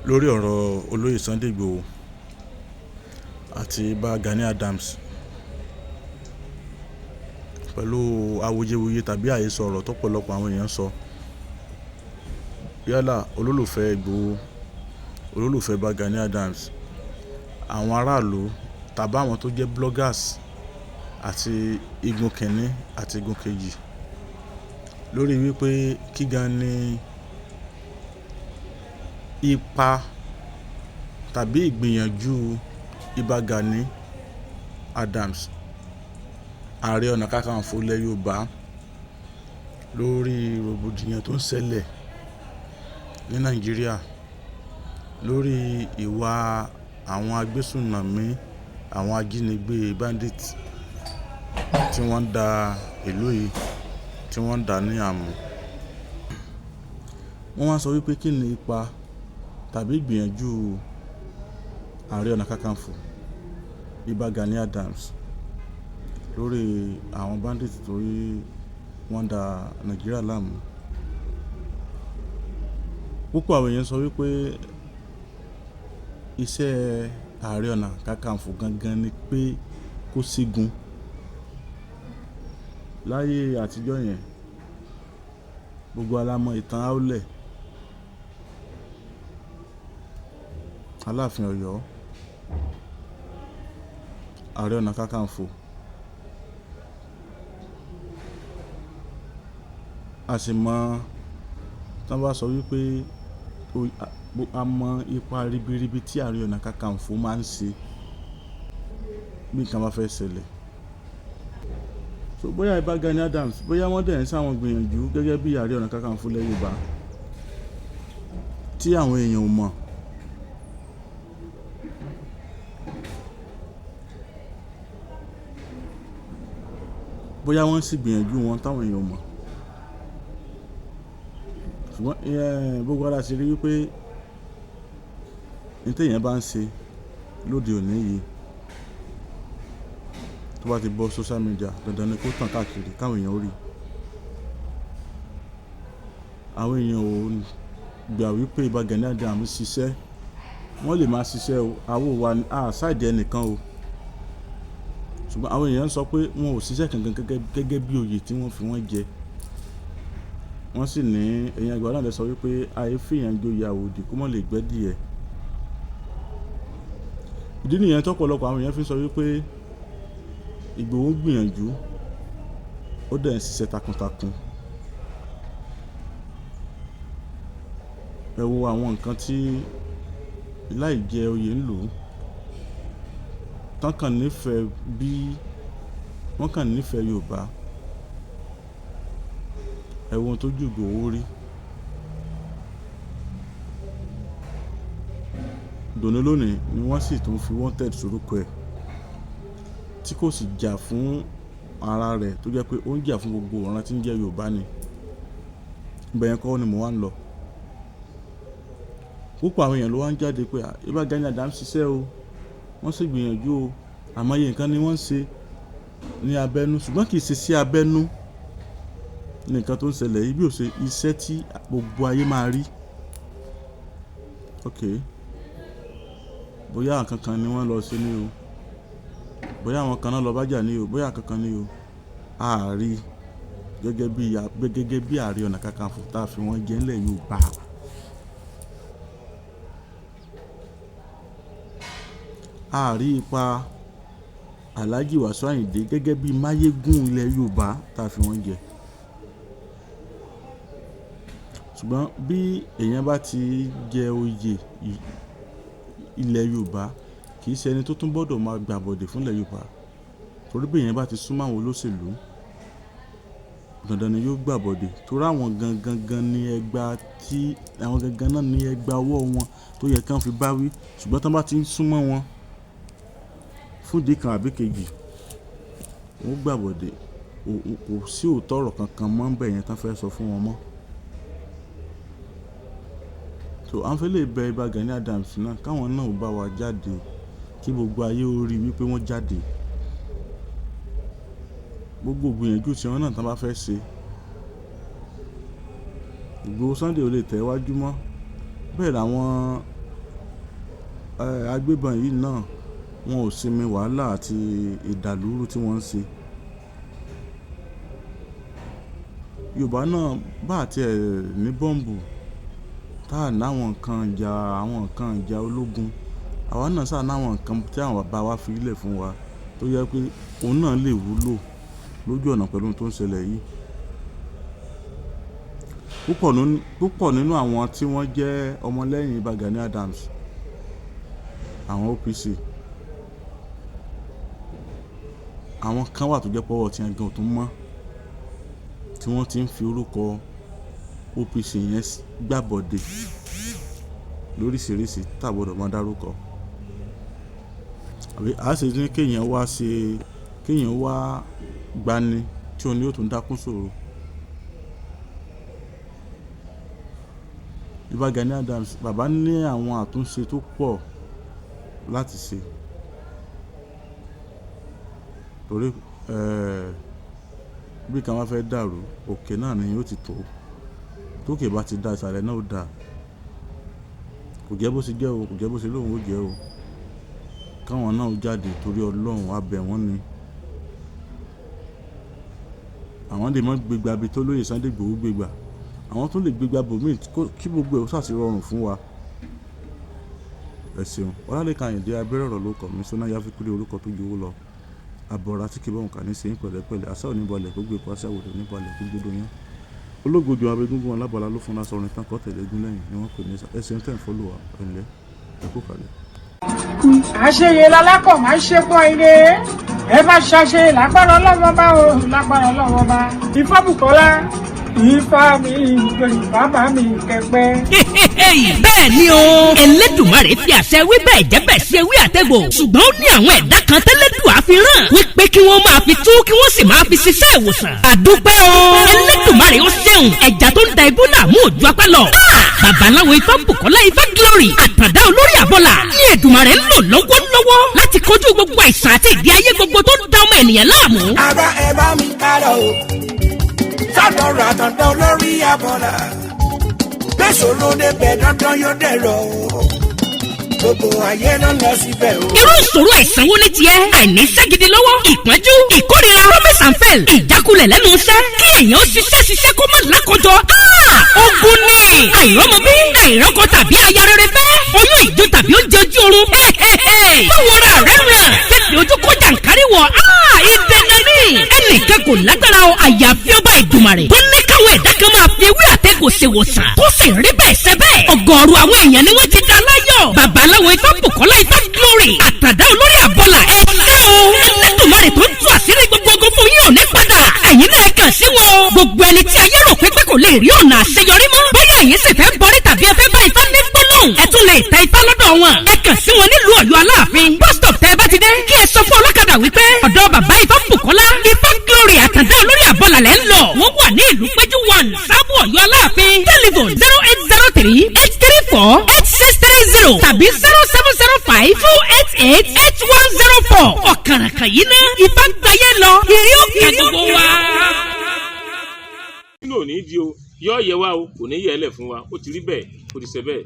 lórí ọ̀rọ̀ olóyè Sunday Igboho àti Ìbà Gani Adams pẹ̀lú awuyewuye tàbí àhesọ ọ̀rọ̀ tọ́pọ̀lọpọ̀ àwọn èèyàn sọ yálà olólùfẹ́ Igboho, olólùfẹ́ Ìbà Gani Adams, àwọn aráàlú tàbí àwọn tó jẹ́ bloggers àti igun kìíní àti igun kejì lórí wípé kí gan ni ipa tàbí ìgbìyànjú Ìbà Gani Adams, Ààrẹ Ọ̀nà Kakanfò ilẹ̀ Yorùbá, lórí rògbòdìyàn tó ń ṣẹlẹ̀ ní Nàìjíríà, lórí ìwà àwọn agbésùnmọ̀mí, àwọn ajínigbé bandit tí wọ́n ń da ìlú yìí, tí wọ́n ń dà ní àmú. Wọ́n wá sọ wípé kí ni ipa tàbí ìgbìyànjú Ààrẹ Ọ̀nà Kakanfò Ìbà Gani Adams lórí àwọn bandit tó wọ́n ń da Nàìjíríà láàmú. Púpọ̀ àwọn èèyàn sọ wípé iṣẹ́ Ààrẹ Ọ̀nà Kakanfò gangan ni pé kó sígun. Láyé àtijọ́ yẹn, gbogbo wa la mọ ìtàn Àwùlẹ̀, Aláàfin Ọ̀yọ́, Ààrẹ Ọ̀nà Kakanfò. A sì mọ tí wọ́n bá sọ wípé a mọ ipa ribiribi tí Ààrẹ Ọ̀nà Kakanfò máa ń ṣe bí nǹkan bá fẹ́ ṣẹlẹ̀. So bóyá Ìbà Gani Adams, bóyá wọ́n dẹ̀ ń sáwọn gbìyànjú gẹ́gẹ́ bí Ààrẹ Ọ̀nà Kakanfò ilẹ̀ Yorùbá tí àwọn èèyàn ò mọ̀. Bóyá wọ́n sì gbìyànjú wọn táwọn èèyàn ò mọ̀. Ṣùgbọ́n gbogbo ara sì rí wípé ní téèyàn bá ń ṣe lóde òní yìí tó bá ti bọ́ social media, dandan ni kó tàn káàkiri káwọn èèyàn ó rí. Àwọn èèyàn ò gbà wípé Ìbà Gani Adams ṣiṣẹ́. Wọ́n lè máa ṣiṣẹ́ o, àwọn ò wà ṣáìdì ẹnìkan o. Ṣùgbọ́n àwọn èèyàn sọ pé wọn ò ṣiṣẹ́ kankan gẹ́gẹ́ bí oyè tí wọ́n fi wọ́n jẹ. Wọ́n sì ní èèyàn ìgbà náà lè sọ wípé àyè fìyàn joyè àwòdì kó mọ̀ lè gbẹ́dìẹ. Ìdí nìyẹn tọ́pọ̀lọpọ̀ àwọn èèyàn fi sọ wípé Ìgbòho ń gbìyànjú, ó dẹ̀ ń ṣiṣẹ́ takuntakun. Ẹ wo àwọn nǹkan tí láì jẹ oyè ń lò tán kàn nífẹ̀ẹ́ bí wọ́n kàn nífẹ̀ẹ́ Yorùbá. Ẹ wo ohun tó jù Ìgbòho rí. Dòní lónìí ni wọ́n sì tún fi wanted sorúkọ ẹ̀ tí kò sì jà fún ara rẹ̀ tó jẹ́ pé ó ń jà fún gbogbo ọ̀ràn tí ń jẹ́ Yorùbá ni. Ibẹ̀ yẹn kọ́ ni mo wá ń lọ. Púpọ̀ àwọn èèyàn ló wá ń jáde pé Ìbà Gani Adams ṣiṣẹ́ o, wọ́n sì gbìyànjú o, àmọye nǹkan ni wọ́n ń ṣe ní abẹ́nú, ṣùgbọ́n kì í ṣe sí abẹ́nú ní nǹkan tó ń ṣẹlẹ̀ yìí bí ó ṣe iṣẹ́ tí gbogbo ayé máa rí. Okay, bóyá àwọn kankan ni wọ́n lọ sí ní o, bóyá àwọn kan náà lọ bá jà ní o, bóyá kankan ní o, a rí gẹ́gẹ́ bí Ààrẹ Ọ̀nà Kakanfò tá a fi wọ́n jẹ nílẹ̀ Yorùbá. A rí ipa Alhaji Wasiu Ayinde gẹ́gẹ́ bí máyégún ilẹ̀ Yorùbá tá a fi wọ́n jẹ. Ṣùgbọ́n bí èèyàn bá ti jẹ oyè ilẹ̀ Yorùbá, kì í ṣe ẹni tó tún gbọ́dọ̀ máa gbàbọ̀dè fún ilẹ̀ Yorùbá. Torí bí èèyàn bá ti súnmọ́ àwọn olóṣèlú, dandan ni yóò gbàbọ̀dè. Torí àwọn gangan ní ẹgbà tí àwọn gangan náà ní ẹgbà ọwọ́ wọn tó yẹ kí wọ́n fi bá wí. Ṣùgbọ́n tí wọ́n bá ti ń súnmọ́ wọn fún ìdí kan àbí kejì, wọ́n gbàbọ̀dè. Kò sí òótọ́ ọ̀rọ̀ kankan mọ́ ń bẹ̀ yẹn tán fẹ́ sọ fún wọn mọ́. So à ń fẹ́ lè bẹ Ìbà Gani Adams náà káwọn náà ò bá wa jáde kí gbogbo ayé ó rí wípé wọ́n jáde. Gbogbo ìgbìyànjú tí wọ́n náà tán bá fẹ́ ṣe, Ìgbòho Sunday ò lè tẹ̀ wájú mọ́. Bẹ́ẹ̀ làwọn agbébọn yìí náà wọn ò sinmi wàhálà àti ìdàlúrú tí wọ́n ń ṣe. Yorùbá náà bá àti ẹ̀ ní bọ́ǹbù tá à náwọn nǹkan ìjà àwọn nǹkan ìjà ológun, àwa náà sáà náwọn nǹkan tí àwọn bàbá wa fi lẹ̀ fún wa tó yẹ pé òun náà lè wúlò lójú ọ̀nà pẹ̀lú tó ń ṣẹlẹ̀ yìí. Púpọ̀ nínú àwọn tí wọ́n jẹ́ ọmọlẹ́yìn Ìbà Gani Adams, àwọn OPC, àwọn kan wà tó jẹ́ pọ́wọ́ tí ẹ̀gàn tó mọ́ tí wọ́n ti ń fi orúkọ OPC yẹn gbàbọ̀dé lóríṣiríṣi tàbọ̀dọ̀ máa dárúkọ. Àbí àṣẹ ní kéèyàn wá gbani tí òun yóò tún dákún sòrò. Ìbà Gani Adams bàbá ní àwọn àtúnṣe tó pọ̀ láti ṣe torí bí kan wá fẹ́ dàrú òkè náà ni yóò ti tó, tókè bá ti dá ìsàlẹ̀ náà ó dà. Kò jẹ́ bó ṣe jẹ́ o, kò jẹ́ bó ṣe lóun ó jẹ́ o. Káwọn náà ó jáde torí Ọlọ́run á bẹ̀ wọ́n ni. Àwọn lè mọ́ gbégbá bí tó lóye Sunday Igboho gbégbá, àwọn tó lè gbégbá bòmíì kí gbogbo ẹ̀ ó ṣàṣì rọrùn fún wa. Ẹ ṣeun. Ọlálékan Àyìndé abẹ́rẹ́ ọ̀rọ̀ ló kọ̀ mí Sọ́nà Yáfíkúdé orúkọ tó jowó lọ. Àbọ̀rà tí kì í bọ̀ nǹkan ní sẹ́yìn pẹ̀lẹ́pẹ̀lẹ́ àṣà oníbalẹ̀ tó gbé ipò àṣà òdò níbalẹ̀ tó gbódò yẹn. Ológojú abẹ́gúngún alábàlá ló fún aṣọ orin tán kọ́ tẹ̀lé gún lẹ́yìn ni wọ́n pè ní ẹsẹ̀ ń tẹ̀ ń fọ́lọ́ wa ẹ̀lẹ́ ẹ̀kú kalẹ̀. àṣeyẹ lálákọ̀ máa ń ṣe pọ̀ ire ẹ bá ṣàṣe lágbára Ọlọ́run bá o lágbára Ọlọ́run bá Ifá Bùkọ́lá Ifá mi bàbá mi kẹpẹ́. Bẹ́ẹ̀ ni o Elédùmarè fi àṣẹ wí bẹ́ẹ̀ jẹ́ bẹ́ẹ̀ sí ewé àtẹ̀gbò ṣùgbọ́n ó ní àwọn ẹ̀dá kan tẹ́lẹ̀dùà fi rán wípé kí wọ́n máa fi tú kí wọ́n sì máa fi ṣiṣẹ́ ìwòsàn. Àdúpẹ́ o Elédùmarè ó ṣeun ẹja tó ń da ibú dààmú òjò apá lọ. Babaláwo Ifá Bùkọ́lá Ifá Glory àtàndá olórí àbọ̀là ní Èdùmarè ń lò lọ́wọ́lọ́wọ́ láti kojú gbogbo àìsàn àti ìdí ayé gbogbo tó ń da ọmọ ènìyàn láàmú. Àbá ẹ bá mi kárọ̀ o sátọ̀rọ̀ àtàndá olórí àbọ̀là bẹ́ẹ̀ sọ̀rọ̀ débẹ̀ dandan yóò dẹ̀rọ̀ o. Gbogbo ayé ló lọ síbẹ̀ o. Irú ìṣòro àìsàn wo ni tiẹ̀? Àìní iṣẹ́ gidi lọ́wọ́, ìpọ́njú, ìkórira, promise and fail, ìjákulẹ̀ lẹ́nu iṣẹ́, kí èèyàn ṣiṣẹ́ kó má lákòjọ. Ogun ni àìrọ́mọbí, àìrọ́kọ tàbí aya rere fẹ́, oyún ìjó tàbí oúnjẹ ojú oorun. Báwo ra rẹ̀ ràn? Fífi ojú kó jàǹkárí wọ̀, ìdènà ni. Ẹnìkan kò lágbára o, àyàfi ọba Ìdùmarè. Tó ní káwọn ẹ̀dá kan máa fi ewé àtẹ̀gò ṣèwòsàn. Tó sì rí bẹ́ẹ̀ ṣe bẹ́ẹ̀. Ọ̀gọ̀ọ̀rọ̀ àwọn èèyàn ni wọ́n ti dá láyọ̀. Babaláwo Ifá Bùkọ́lá Ifá Glory àtàndá olórí àbọ̀là ẹ̀ ṣé o. Elédùmarè tó ń tú àṣírí gbogbo ogun fún yín ò ní padà. Ẹ̀yin náà kàn sí wọn. Gbogbo ẹni tí ayé rò pé kò lè rí ọ̀nà àṣeyọrí mọ́. Bóyá ẹ̀yin sì fẹ́ bọ́rí tàbí ẹ fẹ́ bá Ifá ní gbólóhùn. Ẹ tún lè ta Ifá lọ́dọ̀ wọn. Ẹ kàn sí wọn nílùú Ọ̀yọ́ Aláàfin. Bus stop tẹ́ ẹ bá ti dé kí ẹ sọ fún ọlọ́kadà wípé ọ̀dọ̀ bàbá Ifá Bùkọ́lá Ifá Glory àtàndá olórí àbọ̀là lẹ́ ń lọ. Wọ́n wà ní ìlú Péjú 1 Sábò Ọ̀yọ́ Aláàfin. Telephone 08038348630 tàbí 0705288104. Ọ̀kàràkà yìí ná Ifá gbáyé lọ ìrí òkè gbogbo wa. Kí ló ní di o yọ yẹ wa o kò ní yẹ ẹ lẹ fún wa ó ti rí bẹ́ẹ̀ ó ti ṣe bẹ́ẹ̀.